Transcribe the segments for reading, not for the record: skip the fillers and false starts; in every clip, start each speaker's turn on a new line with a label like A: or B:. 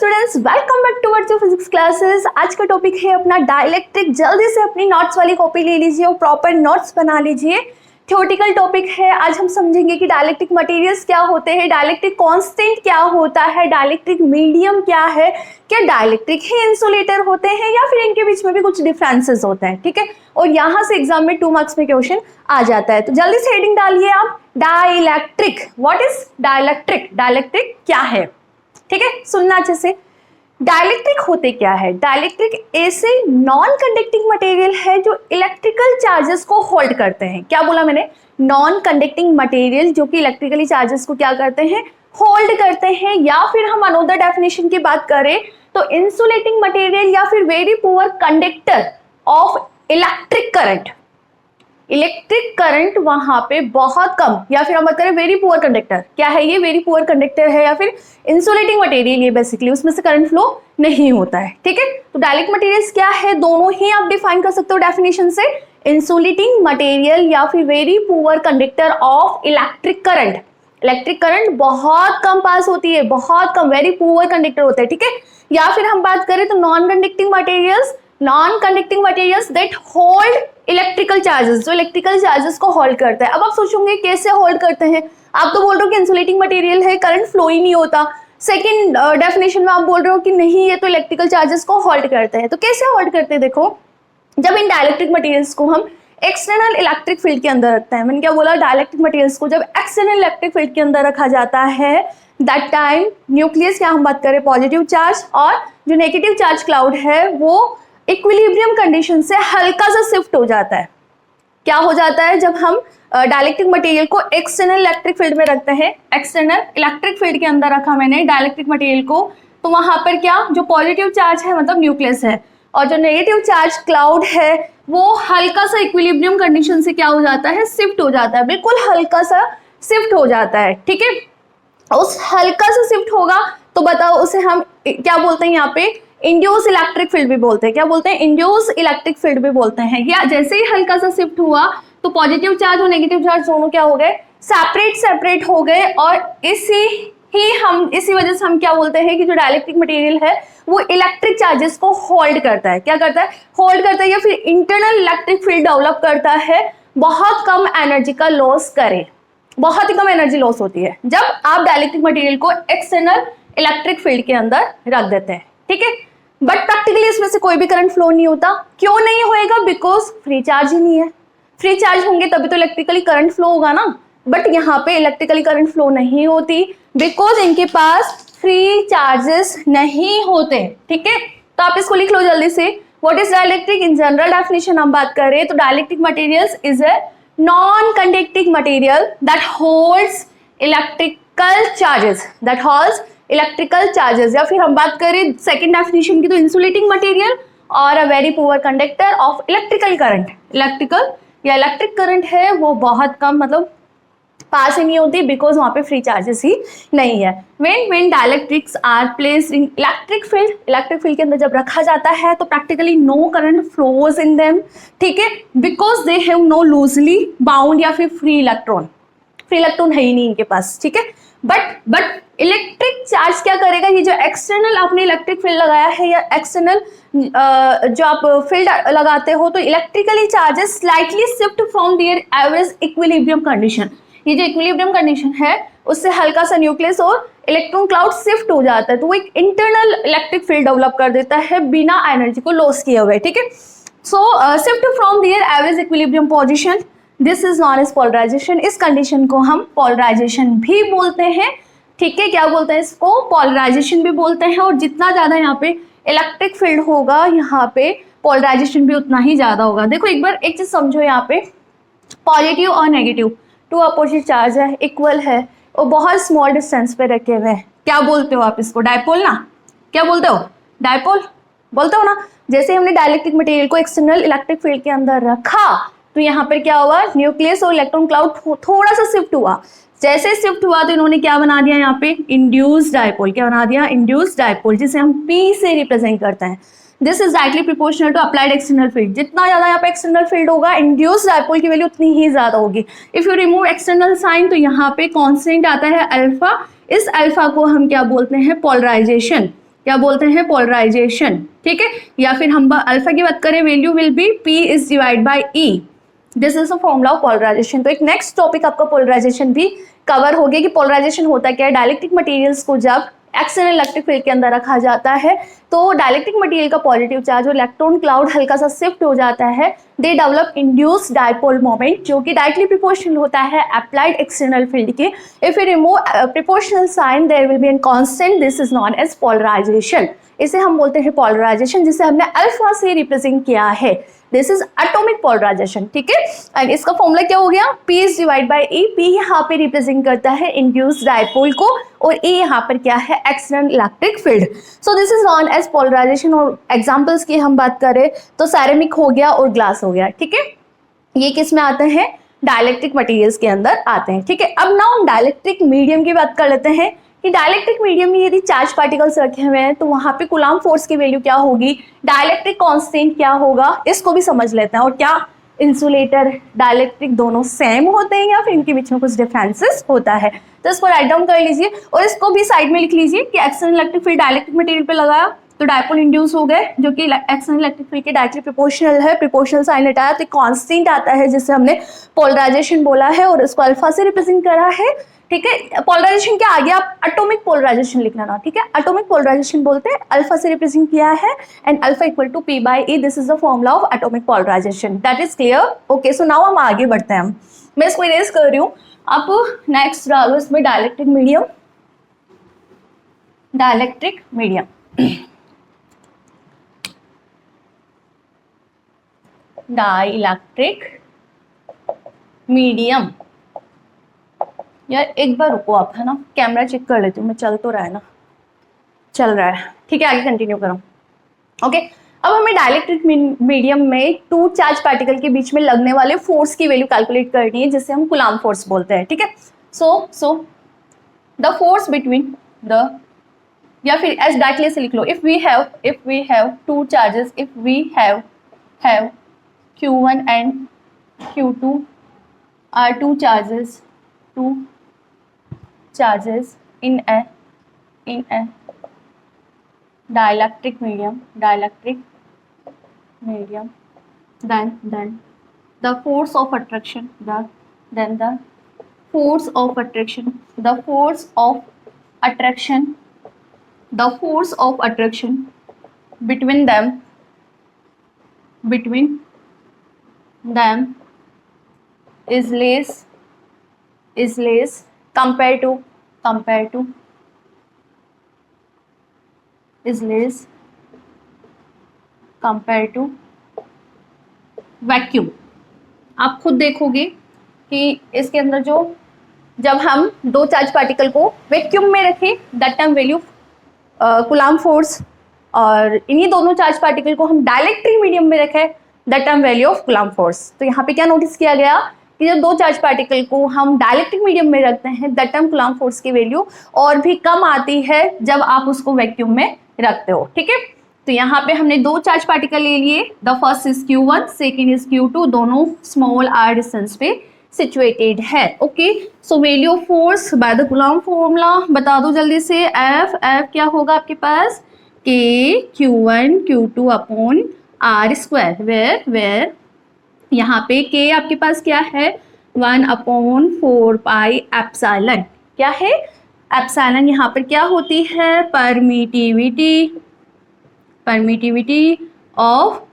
A: Students, welcome back to physics classes. आज का topic है अपना डाइलेक्ट्रिक। जल्दी से अपनी नोट्स वाली कॉपी ले लीजिए और प्रॉपर नोट्स बना लीजिए। थ्योरेटिकल टॉपिक है। आज हम समझेंगे कि डाइलेक्ट्रिक मटेरियल्स क्या होते हैं, डाइलेक्ट्रिक कांस्टेंट क्या होता है, डाइलेक्ट्रिक मीडियम क्या है, क्या डाइलेक्ट्रिक ही इंसुलेटर होते हैं या फिर इनके बीच में भी कुछ डिफरेंसेस होते हैं। ठीक है, और यहाँ से एग्जाम में 2 मार्क्स में क्वेश्चन आ जाता है। तो जल्दी से हेडिंग डालिए आप, dielectric. What is dielectric? Dielectric क्या है? ठीक है, सुनना अच्छे से। डाइलेक्ट्रिक होते क्या है? डाइलेक्ट्रिक ऐसे नॉन कंडक्टिंग मटेरियल है जो इलेक्ट्रिकल चार्जेस को होल्ड करते हैं। क्या बोला मैंने? नॉन कंडक्टिंग मटेरियल जो कि इलेक्ट्रिकली चार्जेस को क्या करते हैं? होल्ड करते हैं। या फिर हम अनदर डेफिनेशन की बात करें तो इंसुलेटिंग मटेरियल या फिर very poor conductor of electric current. Electric current वहां पे बहुत कम, या फिर हम बात करें वेरी पुअर कंडक्टर। क्या है ये? वेरी पुअर कंडक्टर है या फिर इंसुलेटिंग मटेरियल। ये बेसिकली उसमें से करंट फ्लो नहीं होता है। ठीक है, तो डाइलेक्ट्रिक मटेरियल्स क्या है, दोनों ही आप डिफाइन कर सकते हो डेफिनेशन से। इंसुलेटिंग मटेरियल या फिर very poor conductor of electric current. Electric current बहुत कम पास होती है, बहुत कम, वेरी पुअर कंडक्टर होता है। ठीक है, या फिर हम बात करें तो non conducting materials, non conducting materials that hold electrical charges, जो इलेक्ट्रिकल चार्जेस को होल्ड करता है। अब आप सोचोगे कैसे होल्ड करते हैं? आप तो बोल रहे हो कि इंसुलेटिंग मटेरियल है, करंट फ्लो ही नहीं होता। सेकंड डेफिनेशन में आप बोल रहे हो कि नहीं, ये तो इलेक्ट्रिकल चार्जेस को होल्ड करते हैं। तो कैसे होल्ड करते हैं? देखो, जब इन डाइलेक्ट्रिक मटेरियल्स को हम एक्सटर्नल इलेक्ट्रिक फील्ड के अंदर रखते हैं, मैंने क्या बोला? डाइलेक्ट्रिक मटेरियल्स को जब एक्सटर्नल इलेक्ट्रिक फील्ड के अंदर रखा जाता है, दैट टाइम न्यूक्लियस, क्या हम बात करें, पॉजिटिव चार्ज, और जो नेगेटिव चार्ज क्लाउड है वो इक्विलिब्रियम कंडीशन से हल्का सा शिफ्ट हो जाता है। क्या हो जाता है? जब हम डाइलेक्ट्रिक मटेरियल को एक्सटर्नल इलेक्ट्रिक फील्ड में रखते हैं, एक्सटर्नल इलेक्ट्रिक फील्ड के अंदर रखा मैंने डाइलेक्ट्रिक मटेरियल को, तो वहां पर क्या, जो पॉजिटिव चार्ज है मतलब न्यूक्लियस है, और जो नेगेटिव चार्ज क्लाउड है वो हल्का सा इक्विलिब्रियम कंडीशन से क्या हो जाता है? शिफ्ट हो जाता है, बिल्कुल हल्का सा शिफ्ट हो जाता है। ठीक है, उस हल्का सा शिफ्ट होगा तो बताओ उसे हम क्या बोलते हैं? यहाँ पे इंड्यूस इलेक्ट्रिक फील्ड भी बोलते हैं। क्या बोलते हैं? इंड्यूस इलेक्ट्रिक फील्ड भी बोलते हैं। या जैसे ही हल्का सा शिफ्ट हुआ तो पॉजिटिव चार्ज और नेगेटिव चार्ज दोनों क्या हो गए? सेपरेट हो गए। और इसी वजह से हम क्या बोलते हैं कि जो डाइलेक्ट्रिक मटेरियल है वो इलेक्ट्रिक चार्जेस को होल्ड करता है। क्या करता है? होल्ड करता है, या फिर इंटरनल इलेक्ट्रिक फील्ड डेवलप करता है, बहुत कम एनर्जी का लॉस करे। बहुत ही कम एनर्जी लॉस होती है जब आप डाइलेक्ट्रिक मटेरियल को एक्सटर्नल इलेक्ट्रिक फील्ड के अंदर रख देते हैं। ठीक है, बट प्रैक्टिकली इसमें से कोई भी करंट फ्लो नहीं होता। क्यों नहीं होएगा? बिकॉज फ्री चार्ज ही नहीं है। फ्री चार्ज होंगे तभी तो इलेक्ट्रिकली करंट फ्लो होगा ना, बट यहाँ पे इलेक्ट्रिकली करंट फ्लो नहीं होती बिकॉज इनके पास फ्री चार्जेस नहीं होते। ठीक है, तो आप इसको लिख लो जल्दी से। What is dielectric? In general definition हम बात करें तो dielectric materials is a non conducting material that holds electrical charges, that holds electrical charges. या फिर हम बात करें सेकंड डेफिनेशन की तो इंसुलेटिंग मटेरियल और a very poor conductor of electrical current. Electric current है वो बहुत कम, मतलब पास ही नहीं होती बिकॉज वहां पे फ्री चार्जेस ही नहीं है। When dielectrics are placed in electric field के अंदर जब रखा जाता है तो practically no current flows in them. ठीक है, because they have no loosely bound या फिर फ्री इलेक्ट्रॉन है ही नहीं इनके पास। ठीक है, बट इलेक्ट्रिक चार्ज क्या करेगा? ये जो एक्सटर्नल आपने इलेक्ट्रिक फील्ड लगाया है या एक्सटर्नल जो आप फील्ड लगाते हो, तो electrically charges slightly shift from their average equilibrium condition. ये जो इक्विलिब्रियम कंडीशन है उससे हल्का सा न्यूक्लियस और इलेक्ट्रॉन क्लाउड शिफ्ट हो जाता है, तो वो एक इंटरनल इलेक्ट्रिक फील्ड डेवलप कर देता है बिना एनर्जी को लॉस किए हुए। ठीक है, so shift from their average equilibrium position, this is known as polarisation. इस कंडीशन को हम पोलराइजेशन भी बोलते हैं। ठीक है, क्या बोलते हैं इसको? पोलराइजेशन भी बोलते हैं। और जितना ज्यादा यहाँ पे इलेक्ट्रिक फील्ड होगा यहाँ पे पोलराइजेशन भी उतना ही ज्यादा होगा। देखो एक बार एक चीज समझो, यहाँ पे पॉजिटिव और नेगेटिव 2 अपोजिट चार्ज है, इक्वल है और बहुत स्मॉल डिस्टेंस पे रखे हुए हैं। क्या बोलते हो आप इसको? डायपोल ना? क्या बोलते हो? डायपोल बोलते हो ना? जैसे हमने डाइलेक्ट्रिक मटेरियल को एक्सटर्नल इलेक्ट्रिक फील्ड के अंदर रखा तो यहाँ पर क्या हुआ? न्यूक्लियस और इलेक्ट्रॉन क्लाउड थोड़ा सा शिफ्ट हुआ। जैसे शिफ्ट हुआ तो इन्होंने क्या बना दिया? यहाँ पे इंड्यूस्ड डायपोल। क्या बना दिया? इंड्यूस्ड डायपोल, जिसे हम P से रिप्रेजेंट करते हैं। This is directly proportional to applied external field. जितना ज्यादा यहाँ पे एक्सटर्नल फील्ड होगा, इंड्यूस्ड डायपोल की वैल्यू उतनी ही ज्यादा होगी। If you remove external sign तो यहाँ पे कॉन्स्टेंट आता है अल्फा। इस अल्फा को हम क्या बोलते हैं? पोलराइजेशन। क्या बोलते हैं, पोलराइजेशन, ठीक है। या फिर हम अल्फा की बात करें, value will be P is divide by E, this is a formula of polarization. तो एक नेक्स्ट टॉपिक आपका पोलराइजेशन भी कवर हो गया कि पोलराइजेशन होता क्या है। डाइलेक्ट्रिक मटेरियल्स को जब एक्सटर्नल इलेक्ट्रिक फील्ड के अंदर रखा जाता है तो डाइलेक्ट्रिक मटेरियल का पॉजिटिव चार्ज और इलेक्ट्रॉन क्लाउड हल्का सा शिफ्ट हो जाता है, they develop induce dipole moment जो कि डायरेक्टली प्रोपोर्शनल होता है अप्लाइड एक्सटर्नल फील्ड के। If you remove proportional sign there will be an constant, this is known as polarization. इसे हम बोलते हैं पोलराइजेशन, जिसे हमने अल्फा से रिप्रेजेंट किया है। दिस इज एटॉमिक पोलराइजेशन, ठीक है। एंड इसका फॉर्मूला क्या हो गया, P is divide by E। P यहाँ पे रिप्रेजेंट करता है इंड्यूस्ड डायपोल को और E यहाँ पर क्या है, external electric field. So this is known as polarization. और एग्जांपल्स की हम बात करें तो सैरेमिक हो गया और ग्लास हो गया, ठीक है। ये किस में आते हैं, डाइलेक्ट्रिक मटेरियल्स के अंदर आते हैं, ठीक है। अब ना हम डाइलेक्ट्रिक मीडियम की बात कर लेते हैं कि डाइलेक्ट्रिक मीडियम में यदि चार्ज पार्टिकल्स रखे हुए हैं तो वहां पे कूलाम फोर्स की वैल्यू क्या होगी, डाइलेक्ट्रिक कांस्टेंट क्या होगा, इसको भी समझ लेते हैं। और क्या इंसुलेटर डाइलेक्ट्रिक दोनों सेम होते हैं या फिर इनके बीच में कुछ डिफरेंसेस होता है, तो इसको राइट डाउन कर लीजिए और इसको भी साइड में लिख लीजिए कि external electric field dielectric material पे लगाया तो डायपोल इंड्यूस हो गए जो कि एक्सटर्नल इलेक्ट्रिक फील्ड के डायरेक्टली प्रोपोर्शनल है, प्रोपोर्शनल साइन हटाया तो कांस्टेंट आता है जिसे हमने पोलराइजेशन बोला है और इसको अल्फा से रिप्रेजेंट करा है, ठीक है। पोलराइजेशन के आगे आप एटॉमिक पोलराइजेशन लिखना ना, ठीक है। एटॉमिक पोलराइजेशन बोलते हैं, अल्फा से रिप्रेजेंट किया है and alpha equal to P by E, this is the formula of atomic polarization, that is clear. Okay, so now हम आगे बढ़ते हैं। मैं इसको इरेज कर रही हूँ, आप नेक्स्ट डालो इसमें dielectric medium, dielectric medium dielectric medium. यार एक बार रुको आप, है ना, कैमरा चेक कर लेती हूँ मैं, चल तो रहा है ना, चल रहा है, ठीक है, आगे कंटिन्यू करो। ओके, अब हमें डाइलेक्ट्रिक मीडियम में टू चार्ज पार्टिकल के बीच में लगने वाले फोर्स की वैल्यू कैलकुलेट करनी है जिसे हम कूलाम फोर्स बोलते हैं, ठीक है। So the force between the, या फिर एज डायरेक्टली से लिख लो, if we have two charges, if we have Q1 and Q2 are two charges in a dielectric medium, then the force of attraction, the force of attraction between them is less compared to vacuum. आप खुद देखोगे कि इसके अंदर जब हम दो charge particle को वैक्यूम में रखें that time value coulomb force, और इन्हीं दोनों चार्ज पार्टिकल को हम डाइलेक्ट्रिक मीडियम में रखें that time value of coulomb force. तो यहाँ पे क्या नोटिस किया गया कि जब दो चार्ज पार्टिकल को हम डाइलेक्ट्रिक मीडियम में रखते हैं दैट टाइम कूलाम फोर्स की वैल्यू और भी कम आती है जब आप उसको वैक्यूम में रखते हो, ठीक है। तो यहाँ पे हमने दो चार्ज पार्टिकल ले लिए, the first is Q1, second is Q2, दोनों स्मॉल r डिस्टेंस पे सिचुएटेड है। Okay, so value of force by the Coulomb formula बता दो जल्दी से। F क्या होगा आपके पास, K Q1 Q2 upon R square, where यहाँ पे K आपके पास क्या है, 1/4 पाई एप्सिलॉन, क्या है, एप्सिलॉन यहाँ पर क्या होती है, permittivity of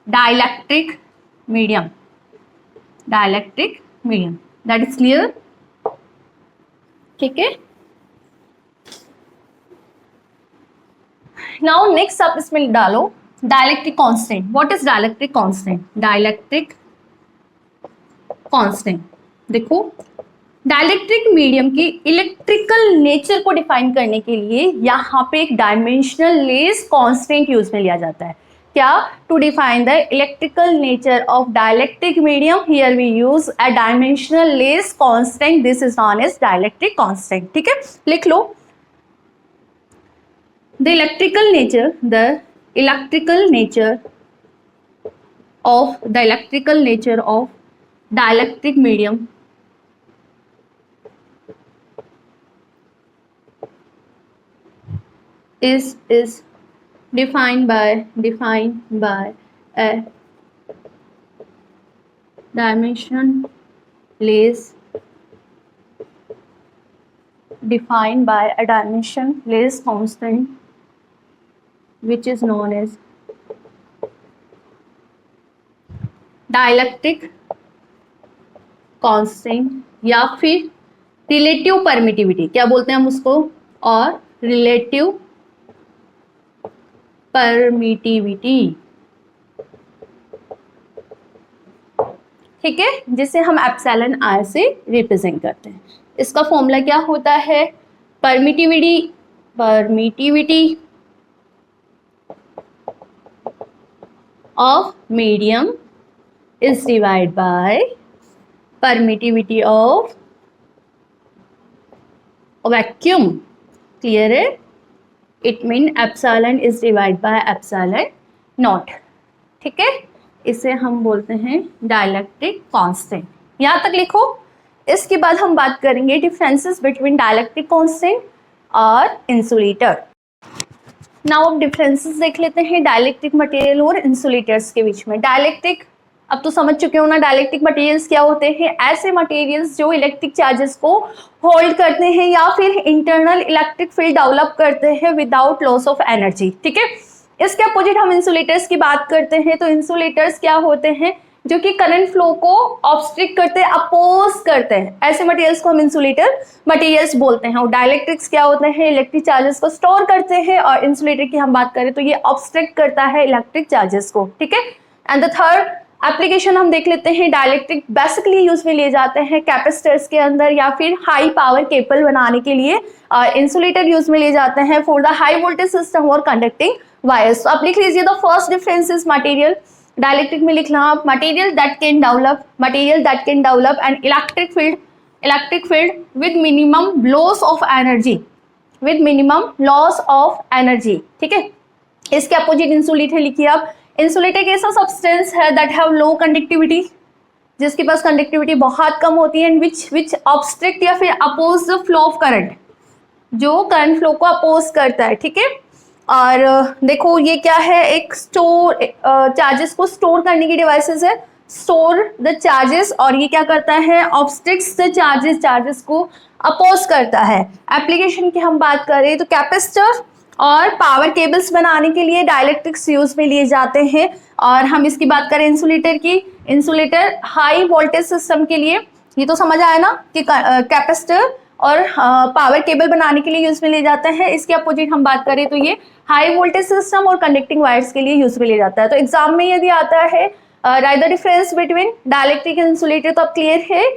A: dielectric medium, that is clear, ठीक है। नाउ नेक्स्ट आप इसमें डालो dielectric constant. What is dielectric constant, देखो डाइलेक्ट्रिक मीडियम की इलेक्ट्रिकल नेचर को डिफाइन करने के लिए यहाँ पे एक डायमेंशनल लेस कांस्टेंट यूज में लिया जाता है। क्या, to define the electrical nature of dielectric medium here we use a dimensional less constant, this is known as dielectric constant, ठीक है, लिख लो। The electrical nature of dielectric medium is defined by a dimensionless constant which is known as dielectric constant या फिर relative permittivity, क्या बोलते हैं हम उसको, और रिलेटिव परमिटिविटी, ठीक है, जिसे हम एप्सिलॉन आर से रिप्रेजेंट करते हैं। इसका फॉर्मूला क्या होता है, permittivity of medium is divided by permittivity of vacuum, clear है, it mean epsilon is divided by epsilon naught, ठीक है, इसे हम बोलते हैं डायलेक्ट्रिक कांस्टेंट। यहाँ तक लिखो। इसके बाद हम बात करेंगे डिफरेंसेस बिटवीन डायलेक्ट्रिक कांस्टेंट और इंसुलेटर। नाउ अब डिफरेंसेस देख लेते हैं डायलेक्ट्रिक मटेरियल और इंसुलेटर्स के बीच में। डायलेक्ट्रिक, अब तो समझ चुके हो ना डायलेक्ट्रिक मटेरियल्स क्या होते हैं, ऐसे मटेरियल्स जो इलेक्ट्रिक चार्जेस को होल्ड करते हैं या फिर इंटरनल इलेक्ट्रिक फील्ड डेवलप करते हैं विदाउट लॉस ऑफ एनर्जी, ठीक है। इसके अपोजिट हम इंसुलेटर्स की बात करते हैं, तो इंसुलेटर्स क्या होते हैं, जो कि करंट फ्लो को ऑब्स्ट्रिक्ट करते हैं, अपोज करते हैं, ऐसे मटेरियल्स को हम इंसुलेटर मटेरियल्स बोलते हैं। और डायलेक्ट्रिक्स क्या होते हैं, इलेक्ट्रिक चार्जेस को स्टोर करते हैं, और इंसुलेटर की हम बात करें तो ये ऑब्स्ट्रिक्ट करता है इलेक्ट्रिक चार्जेस को, ठीक है। एंड द थर्ड एप्लीकेशन हम देख लेते हैं, डायलेक्ट्रिक बेसिकली यूज में लिए जाते हैं कैपेसिटर्स के अंदर या फिर हाई पावर केबल बनाने के लिए, इंसुलेटर यूज में लिए जाते हैं for the high voltage system और कंडक्टिंग वायर्स। तो आप लिख लीजिए the first difference is material, dielectric में लिखना आप material that can develop an electric field with minimum loss of energy, ठीक है। इसके अपोजिट इंसुलेटर लिखिए आप। इंसुलेटर एक ऐसा सब्सटेंस है दैट हैव लो कंडक्टिविटी, जिसके पास कंडक्टिविटी बहुत कम होती है, एंड विच ऑब्स्ट्रिक्ट या फिर oppose the flow of current, जो करंट फ्लो को अपोज करता है, ठीक है। और देखो ये क्या है, एक स्टोर चार्जेस को स्टोर करने की डिवाइसेस है, स्टोर द चार्जेस, और ये क्या करता है, ऑब्स्ट्रिक्ट्स द चार्जेस को अपोज करता है। एप्लीकेशन की हम बात करें तो कैपेसिटर और पावर केबल्स बनाने के लिए डायलेक्ट्रिक्स यूज में लिए जाते हैं। और हम इसकी बात करें इंसुलेटर की, इंसुलेटर हाई वोल्टेज सिस्टम के लिए, ये तो समझ आया ना कि कैपेसिटर और पावर केबल बनाने के लिए यूज में ले जाता है। इसके अपोजिट हम बात करें तो ये हाई वोल्टेज सिस्टम और कंडक्टिंग वायर्स के लिए यूज में ले जाता है। तो एग्जाम में यदि आता है right the difference between dielectric and insulator, तो अब क्लियर है